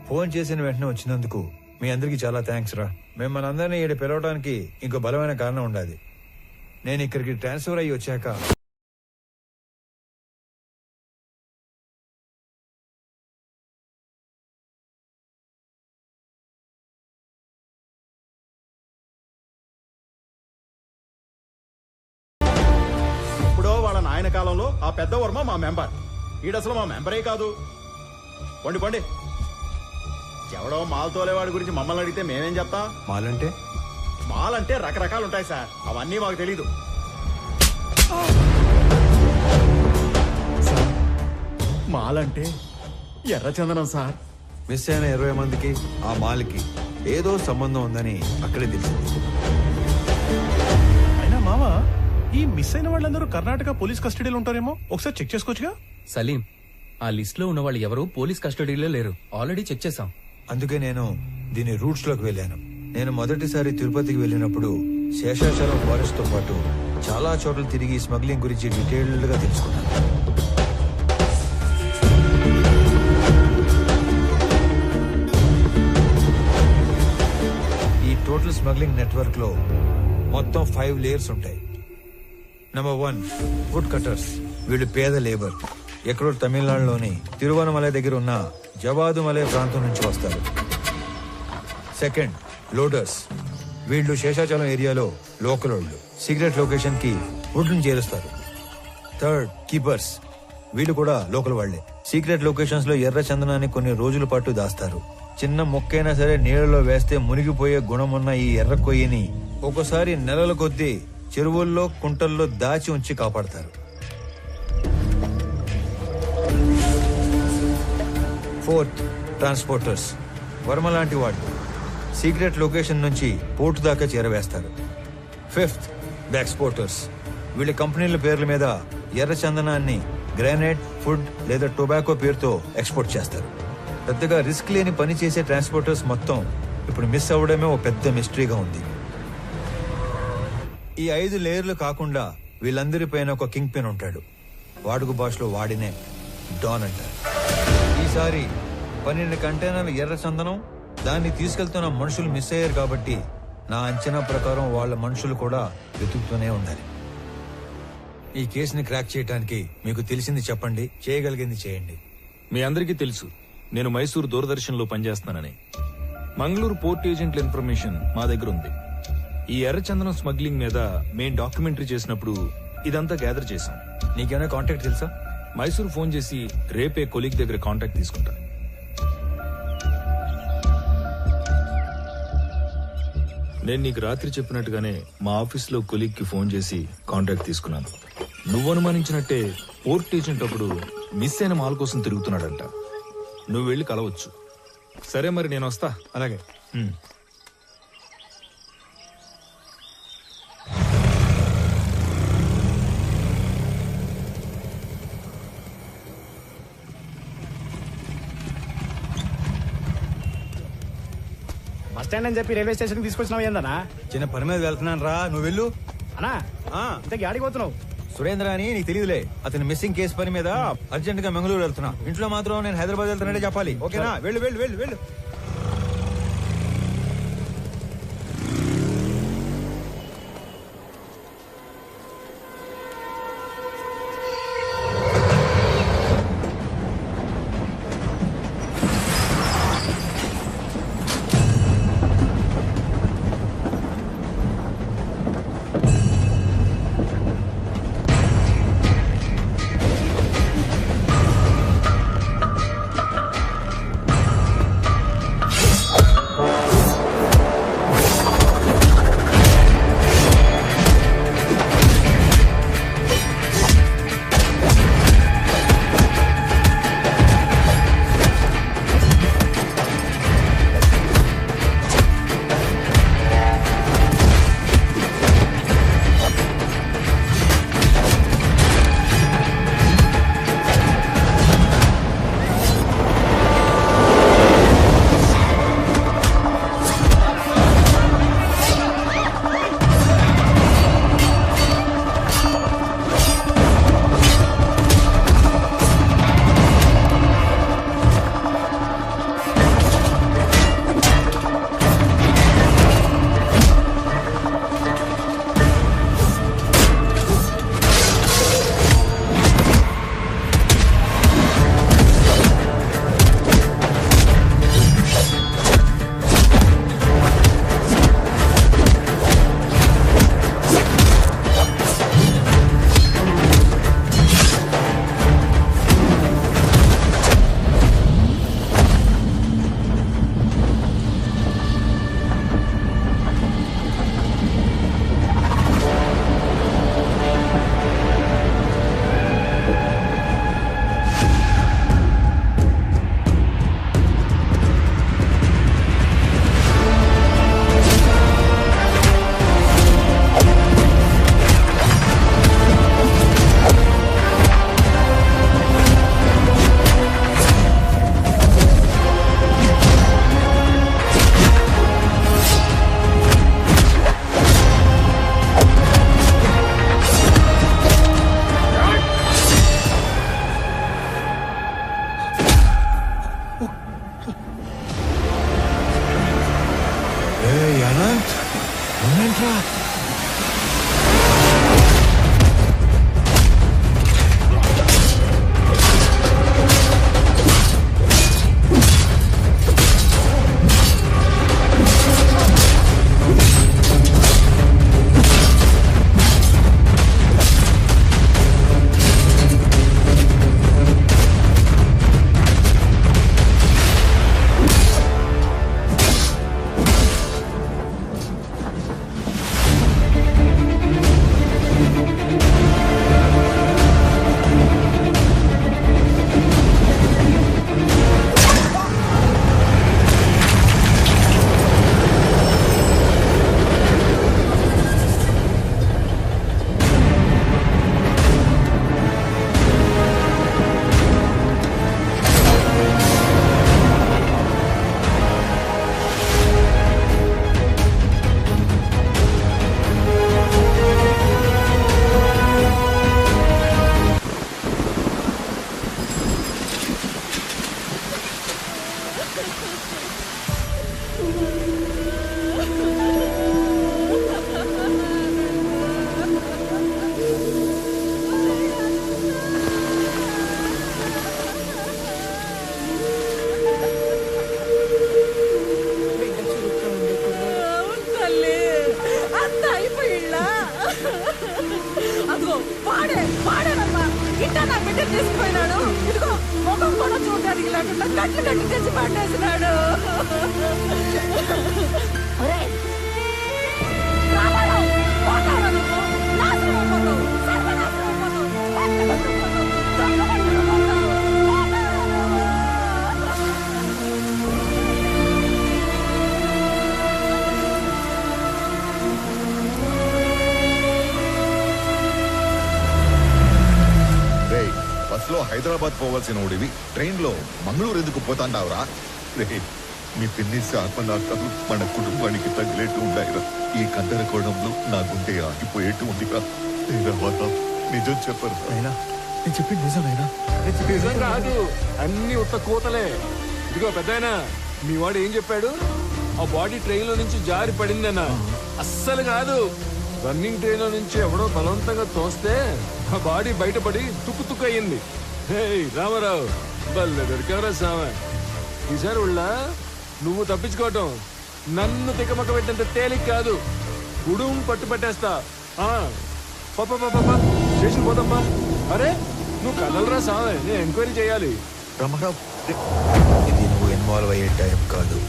Phone చేసిన వెంటనే వచ్చినందుకు మీ అందరికి చాలా థ్యాంక్స్ రా. మిమ్మల్ని అందరినీ ఈడ పిలవడానికి ఇంకో బలమైన కారణం ఉండాలి. నేను ఇక్కడికి ట్రాన్స్ఫర్ అయ్యి వచ్చాక ఇప్పుడో వాళ్ళ నాయన కాలంలో ఆ పెద్ద వర్మ మా మెంబర్. ఈడసలు మా మెంబరే కాదు. పండి పండి. ఎవడో మాల్ తోలేవాడి గురించి మమ్మల్ని అడిగితే మేమేం చెప్తాం? మాలంటే మాల్ అంటే రకరకాలు ఉంటాయి సార్, అవన్నీ మాకు తెలీదు. మాల్ అంటే ఎర్రచందనం సార్. మిస్ అయిన 20 మందికి ఆ మాల్కి ఏదో సంబంధం ఉందని అక్కడే తెలిసింది. అయినా మామ, ఈ మిస్ అయిన వాళ్ళందరూ కర్ణాటక పోలీస్ కస్టడీలో ఉంటారేమో, ఒకసారి చెక్ చేసుకోవచ్చుగా? సలీం, ఆ లిస్ట్ లో ఉన్న వాళ్ళు ఎవరు పోలీస్ కస్టడీలో లేరు. ఆల్రెడీ చెక్ చేశాం. అందుకే నేను దీని రూట్స్ లోకి వెళ్ళాను. నేను మొదటిసారి తిరుపతికి వెళ్ళినప్పుడు శేషాచలం ఫారెస్ట్ తో పాటు చాలా చోట్ల తిరిగి స్మగ్లింగ్ గురించి డీటెయిల్డ్ గా తెలుసుకున్నాను. ఈ టోటల్ స్మగ్లింగ్ నెట్వర్క్ లో మొత్తం 5 లేయర్స్ ఉంటాయి. Number 1 wood cutters. వీళ్ళు పేద లేబర్. ఎక్కడో తమిళనాడులోని తిరువనమలై దగ్గర ఉన్న జవాదుమలై ప్రాంతం నుంచి వస్తారు. Second, loaders. వీళ్ళు శేషాచలం ఏరియాలో లోకల్ వాళ్ళు. సీక్రెట్ లొకేషన్ కి వుడ్ ని చేరుస్తారు. Third, keepers. వీళ్ళు కూడా లోకల్ వాళ్లే. సీక్రెట్ లొకేషన్స్ లో ఎర్ర చందనాన్ని కొన్ని రోజుల పాటు దాస్తారు. చిన్న మొక్కైనా సరే నీళ్లలో వేస్తే మునిగిపోయే గుణమున్న ఈ ఎర్ర కొయ్యని ఒక్కోసారి నెలల కొద్దీ చెరువుల్లో కుంటల్లో దాచి ఉంచి కాపాడతారు. Fourth, transporters. వర్మ లాంటి వాళ్ళు సీక్రెట్ లొకేషన్ నుంచి పోర్టు దాకా చేరవేస్తారు. Fifth, exporters. వీళ్ళ కంపెనీల పేర్ల మీద ఎర్ర చందనాన్ని గ్రానైట్, ఫుడ్ లేదా టొబాకో పేరుతో ఎక్స్పోర్ట్ చేస్తారు. పెద్దగా రిస్క్ లేని పని చేసే ట్రాన్స్పోర్టర్స్ మొత్తం ఇప్పుడు మిస్ అవ్వడమే ఓ పెద్ద మిస్టరీగా ఉంది. ఈ 5 లేయర్లు కాకుండా వీళ్ళందరిపైన ఒక కింగ్ పిన్ ఉంటాడు. వాడుక భాషలో వాడినే డాన్ అంటారు. ఈసారి 12 కంటైనర్ల ఎర్ర చందనం, దాన్ని తీసుకెళ్తున్న మనుషులు మిస్ అయ్యారు కాబట్టి నా అంచనా ప్రకారం వాళ్ళ మనుషులు కూడా వెతుకుతూనే ఉండాలి. ఈ కేసుని క్రాక్ చేయడానికి మీకు తెలిసింది చెప్పండి, చేయగలిగింది చేయండి. మీ అందరికీ తెలుసు నేను మైసూర్ దూరదర్శన్ లో పనిచేస్తానని. మంగళూరు పోర్ట్ ఏజెంట్ల ఇన్ఫర్మేషన్ మా దగ్గర ఉంది. ఈ ఎర్రచందనం స్మగ్లింగ్ మీద మేం డాక్యుమెంటరీ చేసినప్పుడు ఇదంతా గ్యాదర్ చేశాం. నీకేమైనా కాంటాక్ట్ తెలుసా? మైసూర్ ఫోన్ చేసి రేపే కొలీగ్ దగ్గర కాంటాక్ట్ తీసుకుంటా. నేను నీకు రాత్రి చెప్పినట్టుగానే మా ఆఫీస్ లో కొలీగ్ కి ఫోన్ చేసి కాంటాక్ట్ తీసుకున్నాను. నువ్వు అనుమానించినట్టే పోర్ట్ ఏజెంట్ అప్పుడు మిస్ అయిన మాల్ కోసం తిరుగుతున్నాడంట. నువ్వు వెళ్ళి కలవచ్చు. సరే మరి నేను వస్తా. అలాగే. బస్ స్టాండ్ అని చెప్పి రైల్వే స్టేషన్ తీసుకొచ్చినావు ఏందన్నా? చిన్న పని మీద వెళ్తున్నాను రా, నువ్వు వెళ్ళు. అన్నా ఇంతకీ ఆడికి పోతున్నావు? సురేంద్ర అని నీకు తెలియదులే, అతని మిస్సింగ్ కేసు పని మీద అర్జెంట్ గా మంగళూరు వెళ్తున్నా. ఇంట్లో మాత్రం నేను హైదరాబాద్ వెళ్తానంటే చెప్పాలి, ఓకేనా? వెళ్ళు వెళ్ళు వెళ్ళు వెళ్ళు. అదిగో వాడేనమ్మా ఇట్టా నా బిడ్డ తీసుకుపోయినాడు. ఇదిగో ముఖం కూడా చూడడానికి లేకుండా కట్లు కట్టి తెచ్చి పట్టేసినాడు. బస్సులో హైదరాబాద్ పోవాల్సిన ఓడివి ట్రైన్ లో మంగళూరు ఎందుకు పోతాండావురా? మీ పిన్నిసి ఆత్మనాటాలు మన కుటుంబానికి తగిలేట్టు ఉండాయిరా. ఈ గందరగోళంలో నా గుండె ఆగిపోయేట్టు ఉందిరా. నిజం చెప్పరు. నేను చెప్పింది నిజమేనా? నిజం కాదు, అన్ని ఉత్త కూతలే. ఇదిగో పెద్దాయనా, మీ వాడు ఏం చెప్పాడు? ఆ బాడీ ట్రైన్ లో నుంచి జారి పడిందన్నా. అస్సలు కాదు, రన్నింగ్ ట్రైన్ లో నుంచి ఎవడో బలవంతంగా తోస్తే ఆ బాడీ బయటపడి తుక్కు తుక్కు అయ్యింది. రామారావు బల్లె దొరికావరా సామె. ఈసారి ఉళ్ళ నువ్వు తప్పించుకోవటం నన్ను తిక్కమక్క పెట్టినంత తేలిక కాదు. గుడుం పట్టు పట్టేస్తా. స్టేషన్ పోదమ్మా. అరే నువ్వు కదలరా సామె, నేను ఎంక్వైరీ చేయాలి. రామారావు, ఇది నువ్వు ఇన్వాల్వ్ అయ్యే టైం కాదు.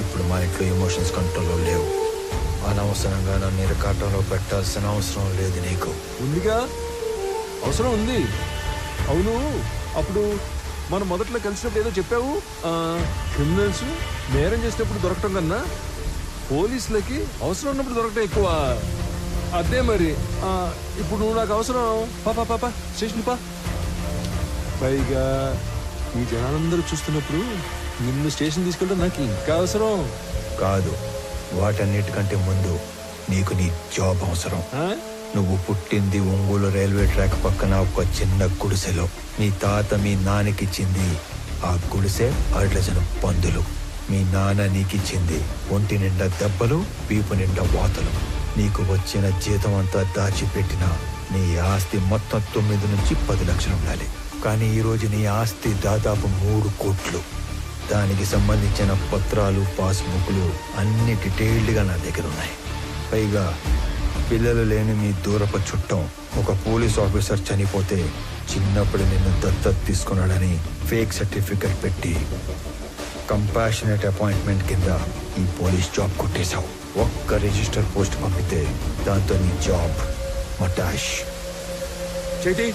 ఇప్పుడు మా ఇంట్లో ఎమోషన్స్ కంట్రోల్లో లేవు. అనవసరంగా నన్ను ఇరకాటంలో పెట్టాల్సిన అవసరం లేదు నీకు. ఉందిగా, అవసరం ఉంది. అవును, అప్పుడు మనం మొదట్లో కలిసినప్పుడు ఏదో చెప్పావు. క్రిమినల్స్ నేరం చేసినప్పుడు దొరకటం కన్నా పోలీసులకి అవసరం ఉన్నప్పుడు దొరకటం ఎక్కువ. అదే మరి ఇప్పుడు నువ్వు నాకు అవసరం. పాపా స్టేషన్ పా. పైగా ఈ జనాలందరూ చూస్తున్నప్పుడు నిన్ను స్టేషన్ తీసుకెళ్ళడం నాకు ఇంకా అవసరం కాదు. వాటన్నిటికంటే ముందు నీకు నీ జాబ్ అవసరం. నువ్వు పుట్టింది ఒంగోలు రైల్వే ట్రాక్ పక్కన ఒక చిన్న గుడిసెలో. మీ తాత మీ నాన్నకిచ్చింది ఆ గుడిసె 6 డజను పందులు. మీ నాన్న నీకిచ్చింది ఒంటి నిండా దెబ్బలు, పీపు నిండా వాతలు. నీకు వచ్చిన జీతం అంతా దాచిపెట్టిన నీ ఆస్తి మొత్తం 9 నుంచి 10 లక్షలు ఉండాలి. కానీ ఈరోజు నీ ఆస్తి దాదాపు 3 కోట్లు. దానికి సంబంధించిన పత్రాలు, పాస్బుక్లు అన్ని డీటెయిల్డ్గా నా దగ్గర ఉన్నాయి. పైగా పిల్లలు లేని మీ దూరపు చుట్టం ఒక పోలీస్ ఆఫీసర్ చనిపోతే చిన్నప్పుడు నిన్ను దత్తత తీసుకున్నాడని ఫేక్ సర్టిఫికెట్ పెట్టి కంపాషనేట్ అపాయింట్మెంట్ కింద ఈ పోలీస్ జాబ్ కొట్టేశావు. ఒక్క రిజిస్టర్ పోస్ట్ పంపితే దాంతో నీ జాబ్ మటాష్. చేతి